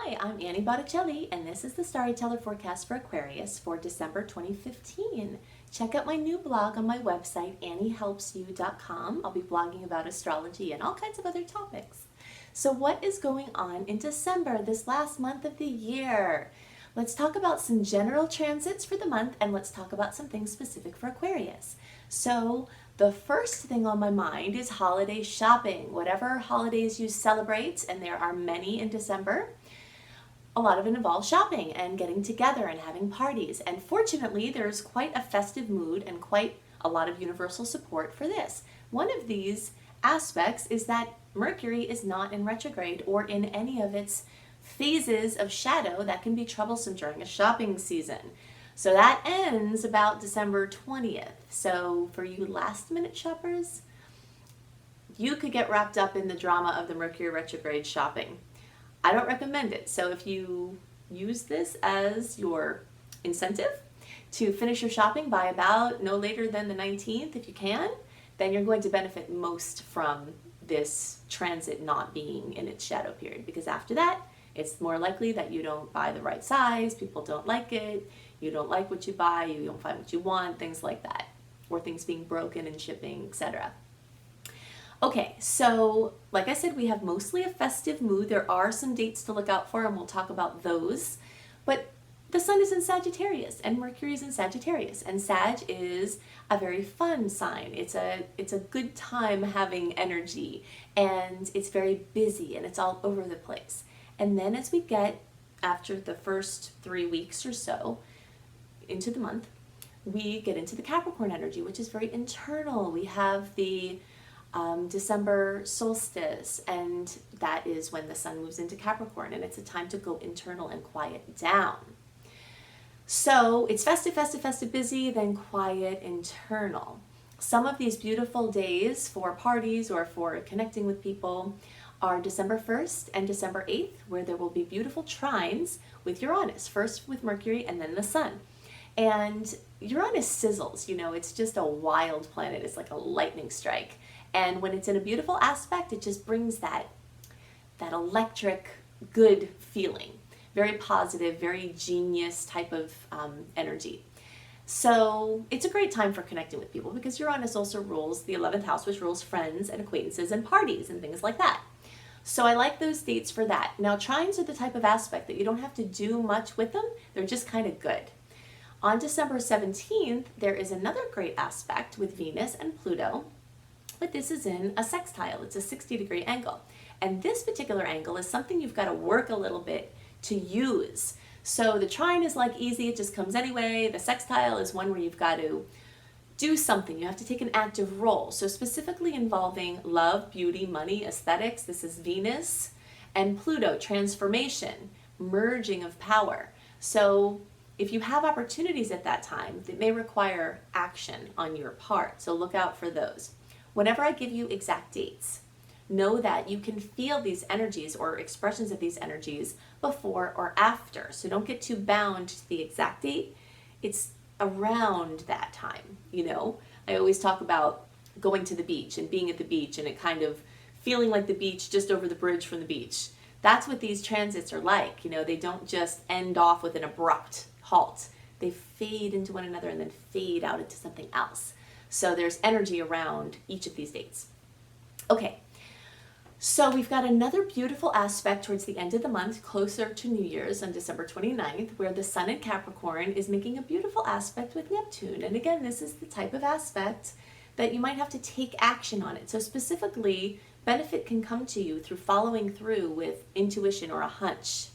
Hi, I'm Annie Botticelli, and this is the Storyteller Forecast for Aquarius for December 2015. Check out my new blog on my website, anniehelpsyou.com. I'll be blogging about astrology and all kinds of other topics. So what is going on in December, this last month of the year? Let's talk about some general transits for the month, and let's talk about some things specific for Aquarius. So the first thing on my mind is holiday shopping. Whatever holidays you celebrate, and there are many in December, a lot of it involves shopping and getting together and having parties. And fortunately, there's quite a festive mood and quite a lot of universal support for this. One of these aspects is that Mercury is not in retrograde or in any of its phases of shadow that can be troublesome during a shopping season. So that ends about December 20th. So for you last minute shoppers, you could get wrapped up in the drama of the Mercury retrograde shopping. I don't recommend it. So if you use this as your incentive to finish your shopping by about no later than the 19th, if you can, then you're going to benefit most from this transit not being in its shadow period, because after that, it's more likely that you don't buy the right size, people don't like it, you don't like what you buy, you don't find what you want, things like that, or things being broken in shipping, etc. Okay, so like I said, we have mostly a festive mood. There are some dates to look out for, and we'll talk about those. But the sun is in Sagittarius, and Mercury is in Sagittarius, and Sag is a very fun sign. It's a good time having energy, and it's very busy, and it's all over the place. And then as we get, after the first 3 weeks or so into the month, we get into the Capricorn energy, which is very internal. We have the December solstice, and that is when the sun moves into Capricorn, and it's a time to go internal and quiet down. So it's festive, festive, festive, busy, then quiet, internal. Some of these beautiful days for parties or for connecting with people are December 1st and December 8th, where there will be beautiful trines with Uranus, first with Mercury and then the sun. And Uranus sizzles, you know, it's just a wild planet. It's like a lightning strike. And when it's in a beautiful aspect, it just brings that electric, good feeling. Very positive, very genius type of energy. So it's a great time for connecting with people, because Uranus also rules the 11th house, which rules friends and acquaintances and parties and things like that. So I like those dates for that. Now, trines are the type of aspect that you don't have to do much with them. They're just kind of good. On December 17th, there is another great aspect with Venus and Pluto, but this is in a sextile. It's a 60-degree angle. And this particular angle is something you've got to work a little bit to use. So the trine is like easy, it just comes anyway. The sextile is one where you've got to do something. You have to take an active role. So specifically involving love, beauty, money, aesthetics. This is Venus and Pluto, transformation, merging of power. So if you have opportunities at that time, that may require action on your part. So look out for those. Whenever I give you exact dates, know that you can feel these energies or expressions of these energies before or after. So don't get too bound to the exact date. It's around that time, you know. I always talk about going to the beach and being at the beach and it kind of feeling like the beach just over the bridge from the beach. That's what these transits are like, you know. They don't just end off with an abrupt halt. They fade into one another and then fade out into something else. So there's energy around each of these dates. Okay, so we've got another beautiful aspect towards the end of the month, closer to New Year's on December 29th, where the sun in Capricorn is making a beautiful aspect with Neptune. And again, this is the type of aspect that you might have to take action on it. So specifically, benefit can come to you through following through with intuition or a hunch.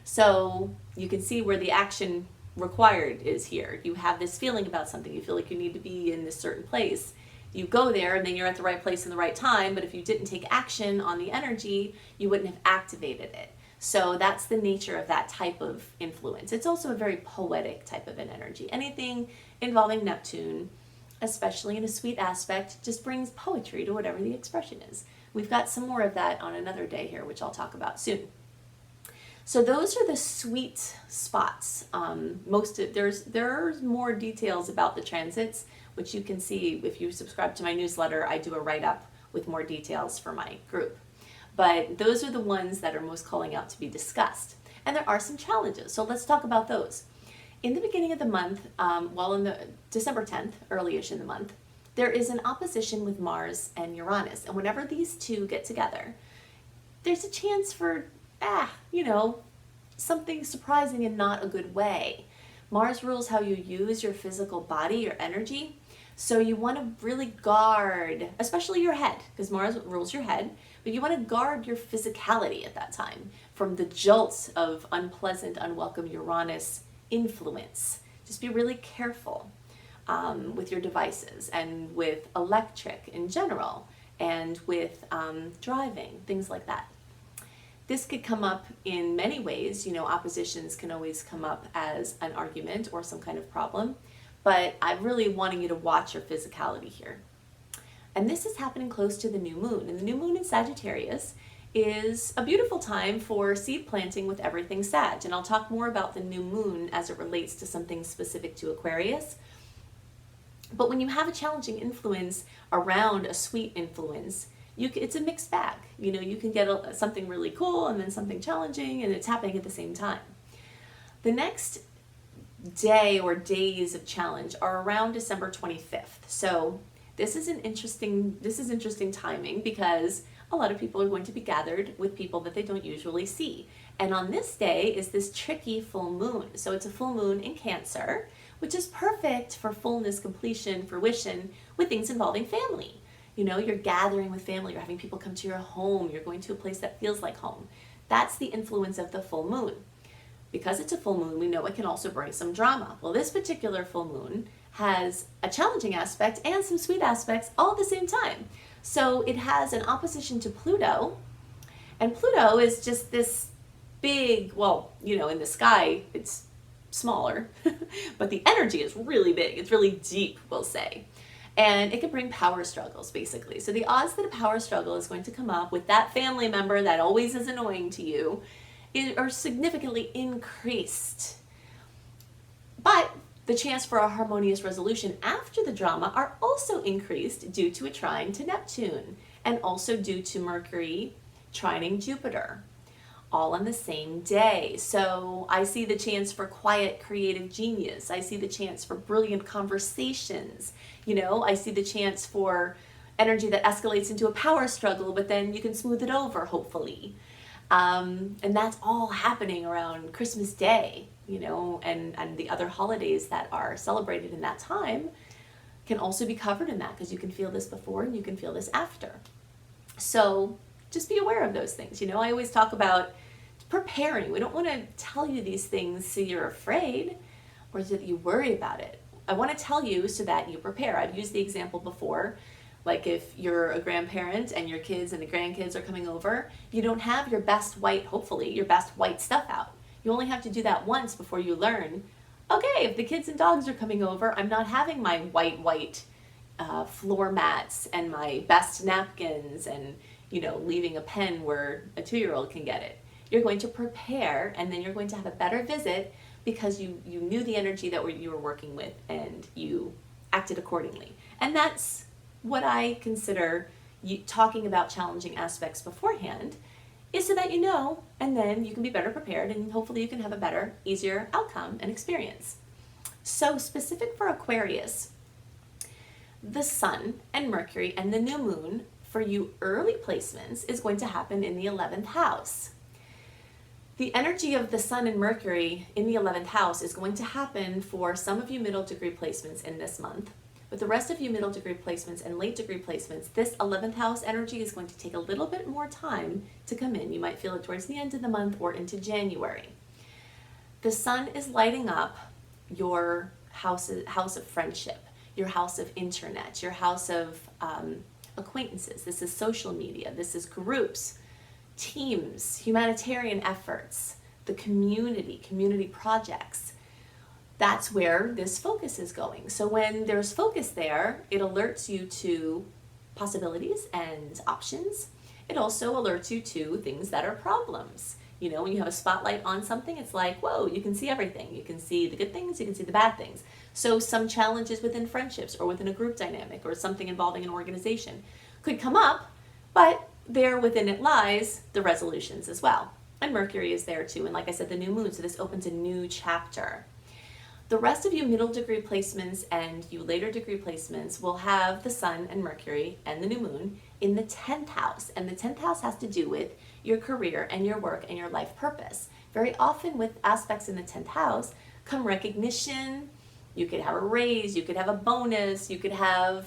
So you can see where the action required is here. You have this feeling about something. You feel like you need to be in this certain place. You go there and then you're at the right place in the right time, but if you didn't take action on the energy, you wouldn't have activated it. So that's the nature of that type of influence. It's also a very poetic type of an energy. Anything involving Neptune, especially in a sweet aspect, just brings poetry to whatever the expression is. We've got some more of that on another day here, which I'll talk about soon. So those are the sweet spots. There's more details about the transits, which you can see if you subscribe to my newsletter. I do a write-up with more details for my group. but those are the ones that are most calling out to be discussed. And there are some challenges, so let's talk about those. In the beginning of the month, in the December 10th, early-ish in the month, there is an opposition with Mars and Uranus. And whenever these two get together, there's a chance for, something surprising in not a good way. Mars rules how you use your physical body, your energy. So you want to really guard, especially your head, because Mars rules your head, but you want to guard your physicality at that time from the jolts of unpleasant, unwelcome Uranus influence. Just be really careful with your devices and with electric in general and with driving, things like that. This could come up in many ways. Oppositions can always come up as an argument or some kind of problem, but I'm really wanting you to watch your physicality here. And this is happening close to the new moon. And the new moon in Sagittarius is a beautiful time for seed planting with everything Sag. And I'll talk more about the new moon as it relates to something specific to Aquarius. But when you have a challenging influence around a sweet influence, it's a mixed bag. You can get something really cool and then something challenging, and it's happening at the same time. The next day or days of challenge are around December 25th. So this is interesting timing, because a lot of people are going to be gathered with people that they don't usually see. And on this day is this tricky full moon. So it's a full moon in Cancer, which is perfect for fullness, completion, fruition with things involving family. You're gathering with family, you're having people come to your home, you're going to a place that feels like home. That's the influence of the full moon. Because it's a full moon, we know it can also bring some drama. Well, this particular full moon has a challenging aspect and some sweet aspects all at the same time. So it has an opposition to Pluto, and Pluto is just this big, in the sky it's smaller, but the energy is really big. It's really deep, we'll say. And it can bring power struggles, basically. So the odds that a power struggle is going to come up with that family member that always is annoying to you are significantly increased. But the chance for a harmonious resolution after the drama are also increased due to a trine to Neptune, and also due to Mercury trining Jupiter, all on the same day. So I see the chance for quiet creative genius. I see the chance for brilliant conversations. I see the chance for energy that escalates into a power struggle, but then you can smooth it over, hopefully. And that's all happening around Christmas Day, and the other holidays that are celebrated in that time can also be covered in that, because you can feel this before and you can feel this after. So just be aware of those things. I always talk about preparing. We don't want to tell you these things so you're afraid or so that you worry about it. I want to tell you so that you prepare. I've used the example before, like if you're a grandparent and your kids and the grandkids are coming over, you don't have your best white, hopefully, your best white stuff out. You only have to do that once before you learn, okay, if the kids and dogs are coming over, I'm not having my white floor mats and my best napkins and, leaving a pen where a 2-year-old can get it. You're going to prepare, and then you're going to have a better visit because you knew the energy that you were working with and you acted accordingly. And that's what I consider talking about challenging aspects beforehand, is so that and then you can be better prepared, and hopefully you can have a better, easier outcome and experience. So specific for Aquarius, the Sun and Mercury and the new moon for you early placements is going to happen in the 11th house. The energy of the Sun and Mercury in the 11th house is going to happen for some of you middle degree placements in this month. With the rest of you middle degree placements and late degree placements, this 11th house energy is going to take a little bit more time to come in. You might feel it towards the end of the month or into January. The Sun is lighting up your house of friendship, your house of internet, your house of acquaintances. This is social media. This is groups, teams, humanitarian efforts, the community projects. That's where this focus is going. So when there's focus there, it alerts you to possibilities and options. It also alerts you to things that are problems. When you have a spotlight on something, it's like, whoa, you can see everything. You can see the good things, you can see the bad things. So some challenges within friendships or within a group dynamic or something involving an organization could come up, but there within it lies the resolutions as well. And Mercury is there too. And like I said, the new moon, so this opens a new chapter. The rest of you middle degree placements and you later degree placements will have the sun and Mercury and the new moon in the 10th house. And the 10th house has to do with your career and your work and your life purpose. Very often with aspects in the 10th house come recognition. You could have a raise, you could have a bonus, you could have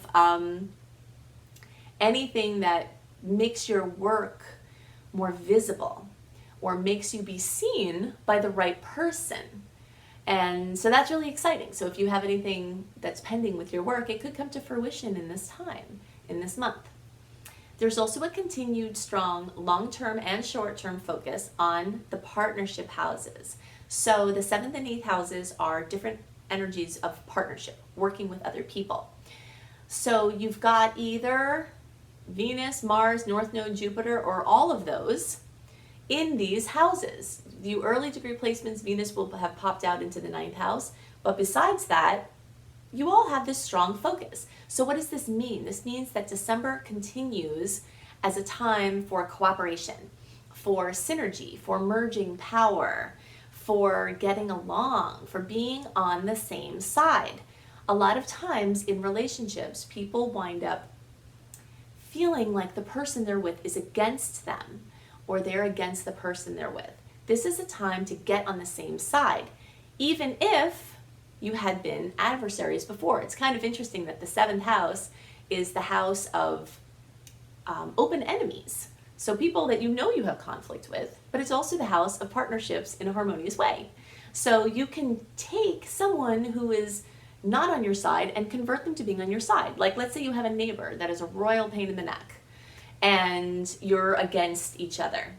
anything that makes your work more visible or makes you be seen by the right person. And so that's really exciting. So if you have anything that's pending with your work, it could come to fruition in this time, in this month. There's also a continued strong long-term and short-term focus on the partnership houses. So the 7th and 8th houses are different energies of partnership, working with other people. So you've got either Venus, Mars, North Node, Jupiter, or all of those in these houses. The early degree placements, Venus will have popped out into the 9th house, but besides that, you all have this strong focus. So what does this mean? This means that December continues as a time for cooperation, for synergy, for merging power, for getting along, for being on the same side. A lot of times in relationships, people wind up feeling like the person they're with is against them or they're against the person they're with. This is a time to get on the same side, even if you had been adversaries before. It's kind of interesting that the 7th house is the house of open enemies. So people that you know you have conflict with, but it's also the house of partnerships in a harmonious way. So you can take someone who is not on your side and convert them to being on your side. Like let's say you have a neighbor that is a royal pain in the neck and you're against each other.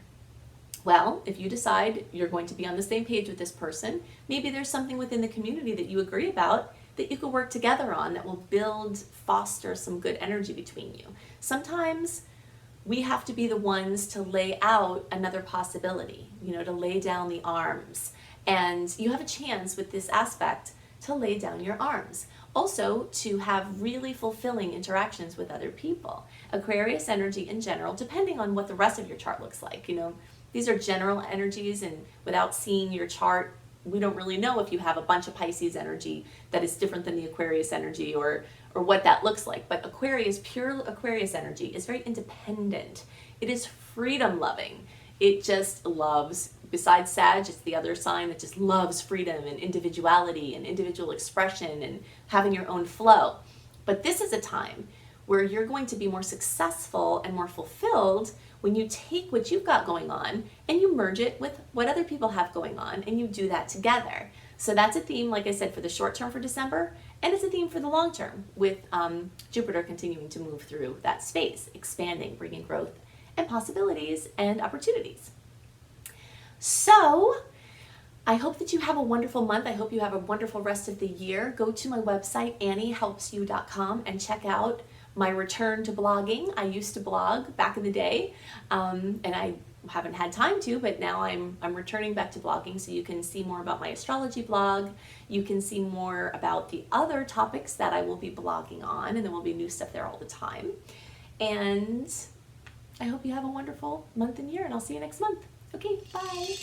Well, if you decide you're going to be on the same page with this person, maybe there's something within the community that you agree about that you could work together on that will build, foster some good energy between you. Sometimes we have to be the ones to lay out another possibility, to lay down the arms. And you have a chance with this aspect to lay down your arms. Also, to have really fulfilling interactions with other people. Aquarius energy in general, depending on what the rest of your chart looks like, these are general energies, and without seeing your chart, we don't really know if you have a bunch of Pisces energy that is different than the Aquarius energy or what that looks like. But Aquarius, pure Aquarius energy is very independent. It is freedom loving. It just loves, besides Sag, it's the other sign that just loves freedom and individuality and individual expression and having your own flow. But this is a time where you're going to be more successful and more fulfilled when you take what you've got going on and you merge it with what other people have going on and you do that together. So that's a theme, like I said, for the short term for December, and it's a theme for the long term with Jupiter continuing to move through that space, expanding, bringing growth and possibilities and opportunities. So I hope that you have a wonderful month. I hope you have a wonderful rest of the year. Go to my website, anniehelpsyou.com, and check out my return to blogging. I used to blog back in the day, and I haven't had time to, but now I'm returning back to blogging, so you can see more about my astrology blog. You can see more about the other topics that I will be blogging on, and there will be new stuff there all the time. And I hope you have a wonderful month and year, and I'll see you next month. Okay, bye.